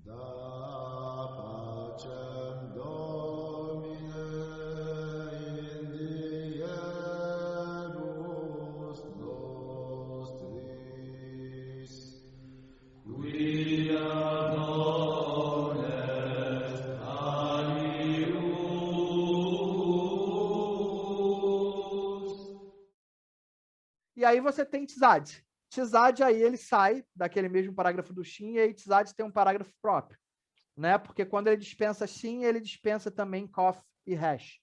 Da pacem Domine in diebus nostris, qui ad hones alius. E aí você tem Tzad. Tzad aí ele sai daquele mesmo parágrafo do Shin, e aí Tzad tem um parágrafo próprio, né? Porque quando ele dispensa Shin, ele dispensa também Kof e Resh.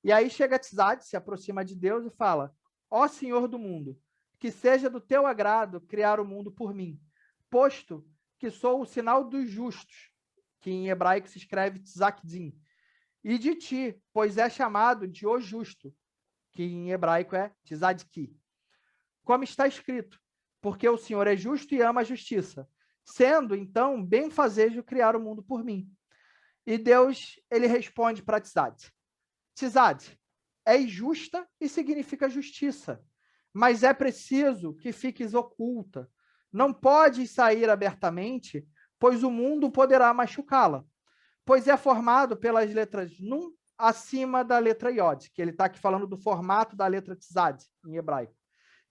E aí chega Tzad, se aproxima de Deus e fala: ó Senhor do mundo, que seja do teu agrado criar o mundo por mim, posto que sou o sinal dos justos, que em hebraico se escreve Tzakdim, e de ti, pois é chamado de o justo, que em hebraico é Tzadki. Como está escrito, porque o Senhor é justo e ama a justiça, sendo, então, benfazejo criar o mundo por mim. E Deus, ele responde para Tzad: Tzad, és justa e significa justiça, mas é preciso que fiques oculta. Não podes sair abertamente, pois o mundo poderá machucá-la, pois é formado pelas letras Nun acima da letra Yod, que ele está aqui falando do formato da letra Tzad, em hebraico,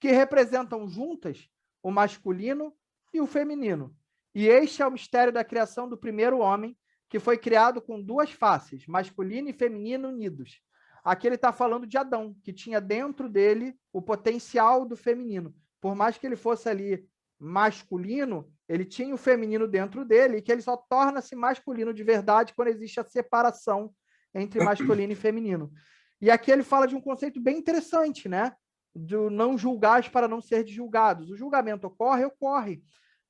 que representam juntas o masculino e o feminino. E este é o mistério da criação do primeiro homem, que foi criado com duas faces, masculino e feminino unidos. Aqui ele está falando de Adão, que tinha dentro dele o potencial do feminino. Por mais que ele fosse ali masculino, ele tinha o feminino dentro dele, e que ele só torna-se masculino de verdade quando existe a separação entre masculino e feminino. E aqui ele fala de um conceito bem interessante, né? Do não julgar para não ser julgados. O julgamento ocorre,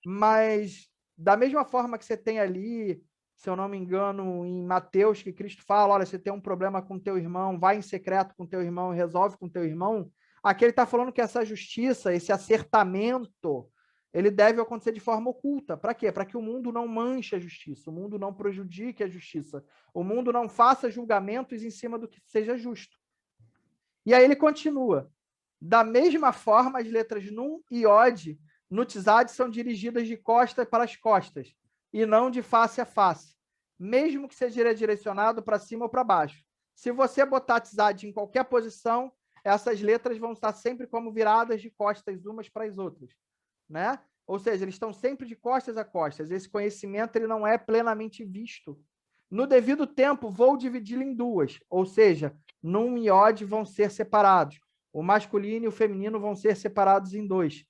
mas da mesma forma que você tem ali, se eu não me engano, em Mateus, que Cristo fala, olha, você tem um problema com teu irmão, vai em secreto com teu irmão, resolve com teu irmão. Aqui ele está falando que essa justiça, esse acertamento, ele deve acontecer de forma oculta. Para quê? Para que o mundo não manche a justiça, o mundo não prejudique a justiça, o mundo não faça julgamentos em cima do que seja justo. E aí ele continua. Da mesma forma, as letras Nun e Od no Tzad são dirigidas de costas para as costas, e não de face a face, mesmo que seja direcionado para cima ou para baixo. Se você botar Tzad em qualquer posição, essas letras vão estar sempre como viradas de costas umas para as outras, né? Ou seja, eles estão sempre de costas a costas. Esse conhecimento ele não é plenamente visto. No devido tempo, vou dividi-lo em duas, ou seja, Nun e Od vão ser separados. O masculino e o feminino vão ser separados em dois,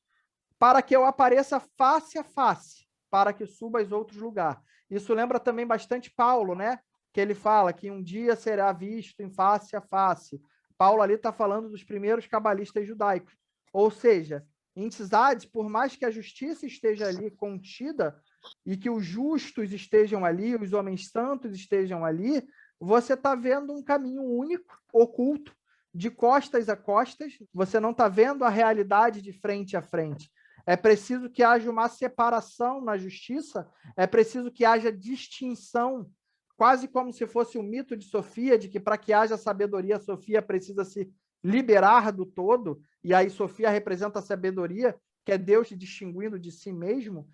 para que eu apareça face a face, para que suba aos outros lugares. Isso lembra também bastante Paulo, né? Que ele fala que um dia será visto em face a face. Paulo ali está falando dos primeiros cabalistas judaicos. Ou seja, em Tzad, por mais que a justiça esteja ali contida e que os justos estejam ali, os homens santos estejam ali, você está vendo um caminho único, oculto, de costas a costas, você não está vendo a realidade de frente a frente. É preciso que haja uma separação na justiça, é preciso que haja distinção, quase como se fosse o mito de Sofia, de que para que haja sabedoria, Sofia precisa se liberar do todo, e aí Sofia representa a sabedoria, que é Deus se distinguindo de si mesmo.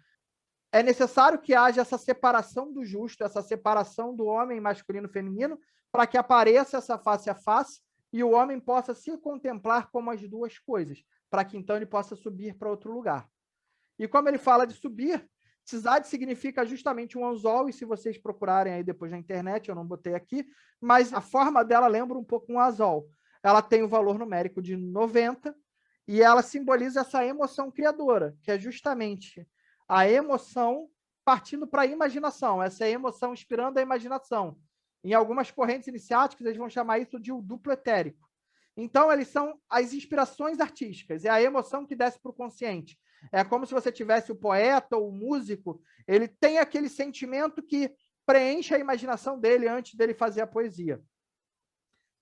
É necessário que haja essa separação do justo, essa separação do homem masculino e feminino, para que apareça essa face a face e o homem possa se contemplar como as duas coisas, para que então ele possa subir para outro lugar. E como ele fala de subir, Tzad significa justamente um anzol, e se vocês procurarem aí depois na internet, eu não botei aqui, mas a forma dela lembra um pouco um anzol. Ela tem o valor numérico de 90 e ela simboliza essa emoção criadora, que é justamente a emoção partindo para a imaginação, essa emoção inspirando a imaginação. Em algumas correntes iniciáticas, eles vão chamar isso de o duplo etérico. Então, eles são as inspirações artísticas, é a emoção que desce para o consciente. É como se você tivesse o poeta ou o músico, ele tem aquele sentimento que preenche a imaginação dele antes dele fazer a poesia.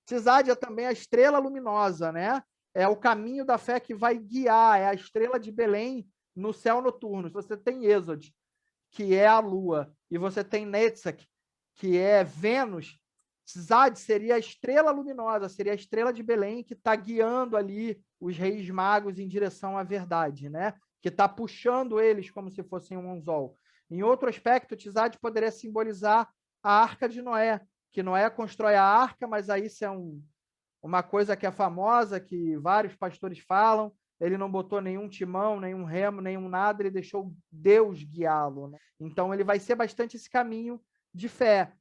Tzad é também a estrela luminosa, né? É o caminho da fé que vai guiar, é a estrela de Belém no céu noturno. Se você tem Êxodo, que é a lua, e você tem Netzach, que é Vênus, Tzad seria a estrela luminosa, seria a estrela de Belém que está guiando ali os reis magos em direção à verdade, né? Que está puxando eles como se fossem um anzol. Em outro aspecto, Tizade poderia simbolizar a Arca de Noé, que Noé constrói a arca, mas aí isso é uma coisa que é famosa, que vários pastores falam, ele não botou nenhum timão, nenhum remo, nenhum nada, ele deixou Deus guiá-lo, né? Então, ele vai ser bastante esse caminho de fé.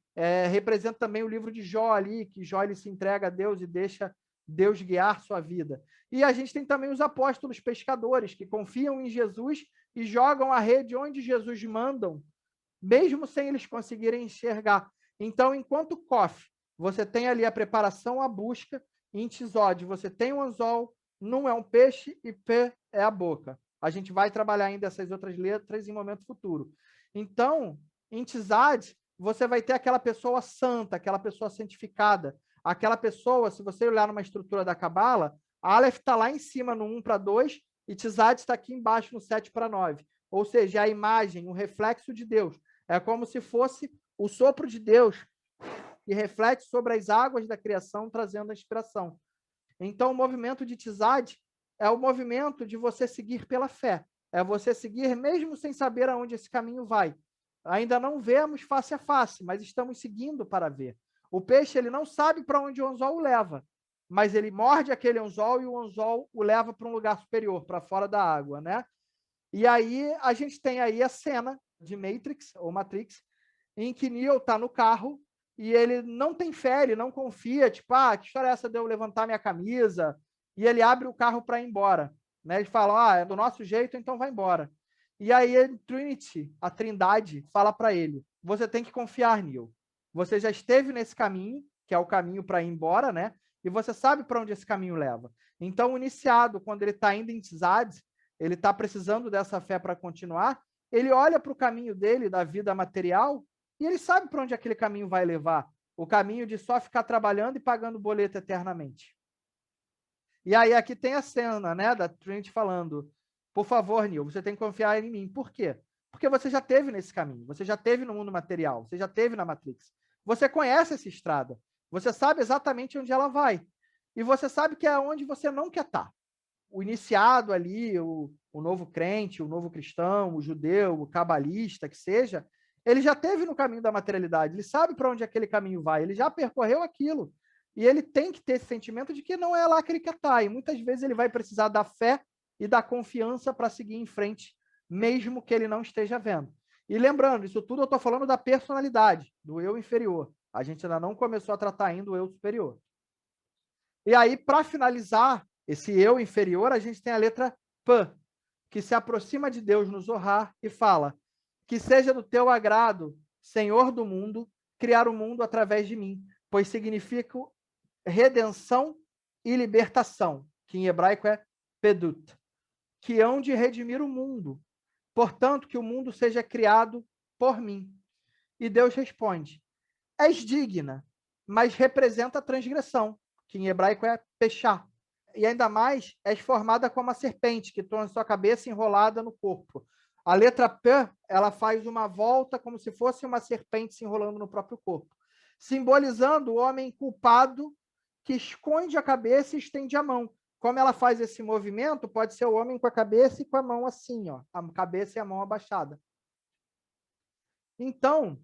Representa também o livro de Jó ali, que Jó ele se entrega a Deus e deixa Deus guiar sua vida. E a gente tem também os apóstolos pescadores, que confiam em Jesus e jogam a rede onde Jesus mandam, mesmo sem eles conseguirem enxergar. Então, enquanto Kof, você tem ali a preparação, a busca, em Tizode, você tem o anzol, Num é um peixe e P é a boca. A gente vai trabalhar ainda essas outras letras em momento futuro. Então, em Tizade, você vai ter aquela pessoa santa, aquela pessoa santificada, aquela pessoa, se você olhar numa estrutura da Cabala, Aleph está lá em cima no 1 para 2 e Tizade está aqui embaixo no 7 para 9. Ou seja, a imagem, o reflexo de Deus. É como se fosse o sopro de Deus que reflete sobre as águas da criação, trazendo a inspiração. Então, o movimento de Tizade é o movimento de você seguir pela fé. É você seguir mesmo sem saber aonde esse caminho vai. Ainda não vemos face a face, mas estamos seguindo para ver. O peixe ele não sabe para onde o anzol o leva, mas ele morde aquele anzol e o anzol o leva para um lugar superior, para fora da água, né? E aí a gente tem aí a cena de Matrix, ou Matrix, em que Neo está no carro e ele não tem fé, ele não confia, tipo, que história é essa de eu levantar minha camisa? E ele abre o carro para ir embora. Né? Eles falam, é do nosso jeito, então vai embora. E aí a Trinity, a Trindade, fala para ele, você tem que confiar, Neo. Você já esteve nesse caminho, que é o caminho para ir embora, né? E você sabe para onde esse caminho leva. Então, o iniciado, quando ele está indo em Tzad, ele está precisando dessa fé para continuar, ele olha para o caminho dele, da vida material, e ele sabe para onde aquele caminho vai levar. O caminho de só ficar trabalhando e pagando boleto eternamente. E aí aqui tem a cena, né, da Trinity falando, por favor, Neo, você tem que confiar em mim. Por quê? Porque você já teve nesse caminho, você já teve no mundo material, você já teve na Matrix. Você conhece essa estrada, você sabe exatamente onde ela vai. E você sabe que é onde você não quer estar. O iniciado ali, o novo crente, o novo cristão, o judeu, o cabalista, que seja, ele já teve no caminho da materialidade, ele sabe para onde aquele caminho vai, ele já percorreu aquilo. E ele tem que ter esse sentimento de que não é lá que ele quer estar. E muitas vezes ele vai precisar da fé e da confiança para seguir em frente, mesmo que ele não esteja vendo. E lembrando, isso tudo eu estou falando da personalidade, do eu inferior. A gente ainda não começou a tratar ainda o eu superior. E aí, para finalizar esse eu inferior, a gente tem a letra P, que se aproxima de Deus no Zohar e fala: que seja do teu agrado, Senhor do mundo, criar o mundo através de mim, pois significa redenção e libertação, que em hebraico é pedut, que hão de redimir o mundo. Portanto, que o mundo seja criado por mim. E Deus responde: és digna, mas representa a transgressão, que em hebraico é pechá. E ainda mais, és formada como a serpente, que torna sua cabeça enrolada no corpo. A letra P, ela faz uma volta como se fosse uma serpente se enrolando no próprio corpo, simbolizando o homem culpado que esconde a cabeça e estende a mão. Como ela faz esse movimento, pode ser o homem com a cabeça e com a mão assim, ó, a cabeça e a mão abaixada. Então,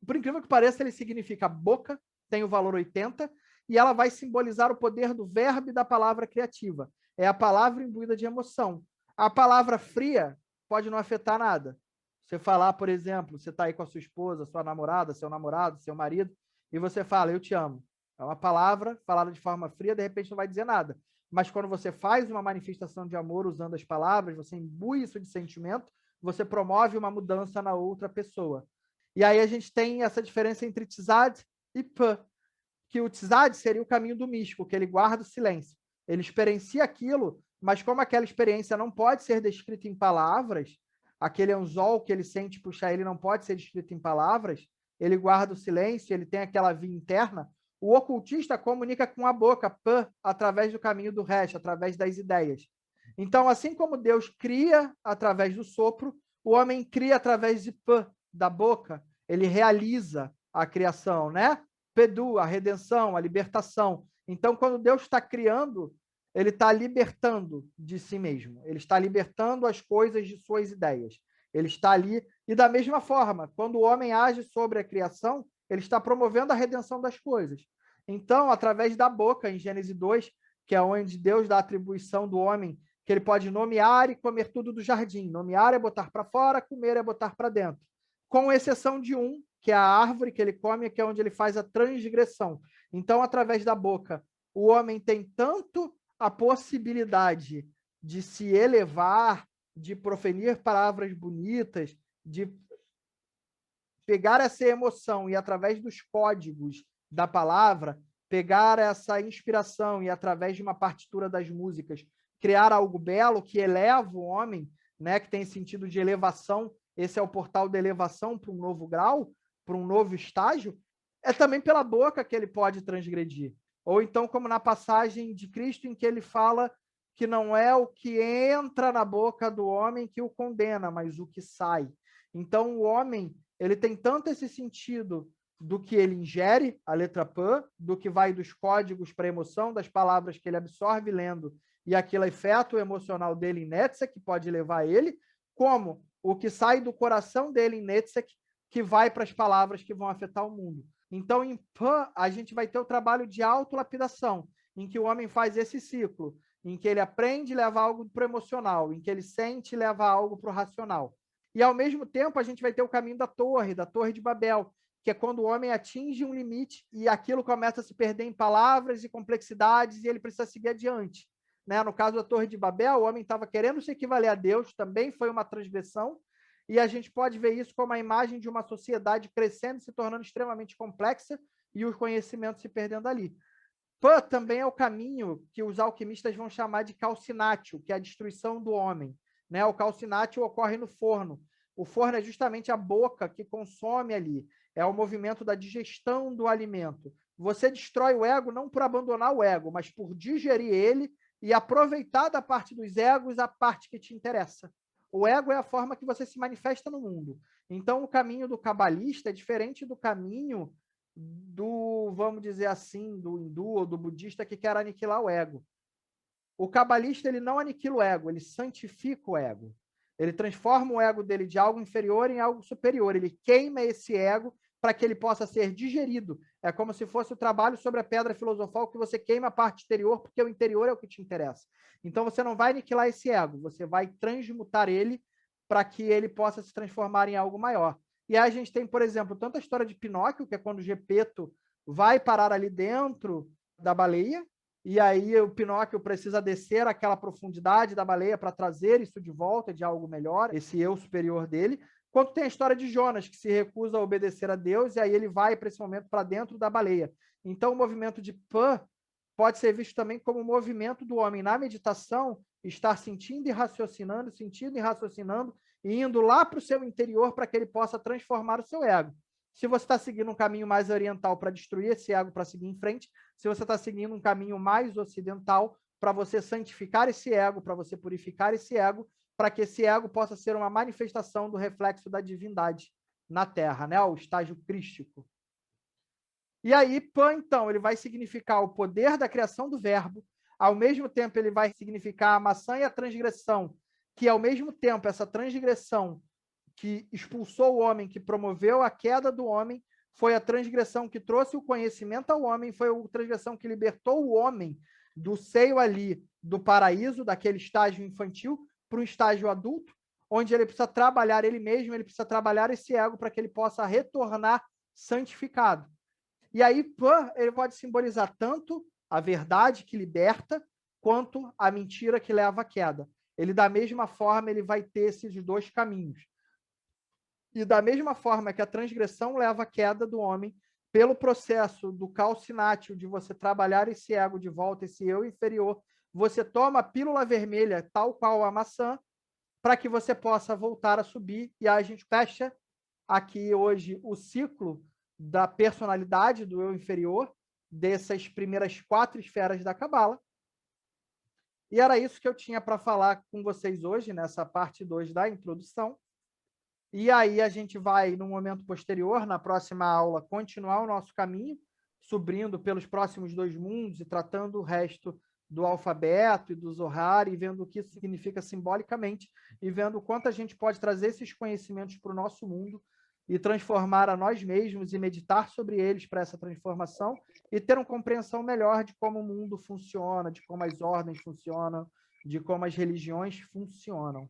por incrível que pareça, ele significa boca, tem o valor 80, e ela vai simbolizar o poder do verbo e da palavra criativa. É a palavra imbuída de emoção. A palavra fria pode não afetar nada. Você falar, por exemplo, você está aí com a sua esposa, sua namorada, seu namorado, seu marido, e você fala, eu te amo. É uma palavra falada de forma fria, de repente não vai dizer nada. Mas quando você faz uma manifestação de amor usando as palavras, você imbui isso de sentimento, você promove uma mudança na outra pessoa. E aí a gente tem essa diferença entre tzad e p, que o tzad seria o caminho do místico, que ele guarda o silêncio. Ele experiencia aquilo, mas como aquela experiência não pode ser descrita em palavras, aquele anzol que ele sente puxar ele não pode ser descrito em palavras, ele guarda o silêncio, ele tem aquela via interna. O ocultista comunica com a boca, p, através do caminho do resto, através das ideias. Então, assim como Deus cria através do sopro, o homem cria através de p, da boca. Ele realiza a criação, né? Pedu, a redenção, a libertação. Então, quando Deus está criando, ele está libertando de si mesmo. Ele está libertando as coisas de suas ideias. Ele está ali. E da mesma forma, quando o homem age sobre a criação, ele está promovendo a redenção das coisas. Então, através da boca, em Gênesis 2, que é onde Deus dá a atribuição do homem, que ele pode nomear e comer tudo do jardim. Nomear é botar para fora, comer é botar para dentro. Com exceção de um, que é a árvore que ele come, que é onde ele faz a transgressão. Então, através da boca, o homem tem tanto a possibilidade de se elevar, de proferir palavras bonitas, de pegar essa emoção e, através dos códigos da palavra, pegar essa inspiração e, através de uma partitura das músicas, criar algo belo que eleva o homem, né, que tem sentido de elevação. Esse é o portal da elevação para um novo grau, para um novo estágio. É também pela boca que ele pode transgredir. Ou então, como na passagem de Cristo, em que ele fala que não é o que entra na boca do homem que o condena, mas o que sai. Então, o homem, ele tem tanto esse sentido do que ele ingere, a letra P, do que vai dos códigos para a emoção, das palavras que ele absorve lendo, e aquele efeito emocional dele em Netzek, que pode levar ele, como o que sai do coração dele em Netzek, que vai para as palavras que vão afetar o mundo. Então, em P, a gente vai ter o trabalho de autolapidação, em que o homem faz esse ciclo, em que ele aprende e leva algo para o emocional, em que ele sente e leva algo para o racional. E, ao mesmo tempo, a gente vai ter o caminho da torre de Babel, que é quando o homem atinge um limite e aquilo começa a se perder em palavras e complexidades e ele precisa seguir adiante. Né? No caso da Torre de Babel, o homem estava querendo se equivaler a Deus, também foi uma transgressão, e a gente pode ver isso como a imagem de uma sociedade crescendo e se tornando extremamente complexa e os conhecimentos se perdendo ali. Pã também é o caminho que os alquimistas vão chamar de calcinátio, que é a destruição do homem. Né? O calcinátio ocorre no forno. O forno é justamente a boca que consome ali. É o movimento da digestão do alimento. Você destrói o ego não por abandonar o ego, mas por digerir ele e aproveitar da parte dos egos a parte que te interessa. O ego é a forma que você se manifesta no mundo. Então, o caminho do cabalista é diferente do caminho do, vamos dizer assim, do hindu ou do budista que quer aniquilar o ego. O cabalista, ele não aniquila o ego, ele santifica o ego. Ele transforma o ego dele de algo inferior em algo superior. Ele queima esse ego para que ele possa ser digerido. É como se fosse o trabalho sobre a pedra filosofal, que você queima a parte exterior, porque o interior é o que te interessa. Então, você não vai aniquilar esse ego, você vai transmutar ele para que ele possa se transformar em algo maior. E aí a gente tem, por exemplo, tanto a história de Pinóquio, que é quando o Gepeto vai parar ali dentro da baleia, e aí o Pinóquio precisa descer aquela profundidade da baleia para trazer isso de volta, de algo melhor, esse eu superior dele. Quanto tem a história de Jonas, que se recusa a obedecer a Deus, e aí ele vai, para esse momento, para dentro da baleia. Então, o movimento de Pã pode ser visto também como o movimento do homem na meditação, estar sentindo e raciocinando, e indo lá para o seu interior para que ele possa transformar o seu ego. Se você está seguindo um caminho mais oriental para destruir esse ego, para seguir em frente, se você está seguindo um caminho mais ocidental para você santificar esse ego, para você purificar esse ego, para que esse ego possa ser uma manifestação do reflexo da divindade na Terra, né? O estágio crístico. E aí, Pã, então, ele vai significar o poder da criação do verbo, ao mesmo tempo ele vai significar a maçã e a transgressão, que ao mesmo tempo essa transgressão que expulsou o homem, que promoveu a queda do homem, foi a transgressão que trouxe o conhecimento ao homem, foi a transgressão que libertou o homem do seio ali do paraíso, daquele estágio infantil, para um estágio adulto, onde ele precisa trabalhar ele mesmo, ele precisa trabalhar esse ego para que ele possa retornar santificado. E aí, Pã, ele pode simbolizar tanto a verdade que liberta, quanto a mentira que leva à queda. Ele, da mesma forma, ele vai ter esses dois caminhos. E da mesma forma que a transgressão leva à queda do homem, pelo processo do calcinátio, de você trabalhar esse ego de volta, esse eu inferior, você toma a pílula vermelha, tal qual a maçã, para que você possa voltar a subir. E aí a gente fecha aqui hoje o ciclo da personalidade do eu inferior, dessas primeiras 4 esferas da Cabala. E era isso que eu tinha para falar com vocês hoje, nessa parte 2 da introdução. E aí a gente vai, no momento posterior, na próxima aula, continuar o nosso caminho, subindo pelos próximos 2 mundos e tratando o resto do alfabeto e do Zohar, e vendo o que isso significa simbolicamente, e vendo o quanto a gente pode trazer esses conhecimentos para o nosso mundo e transformar a nós mesmos e meditar sobre eles para essa transformação e ter uma compreensão melhor de como o mundo funciona, de como as ordens funcionam, de como as religiões funcionam.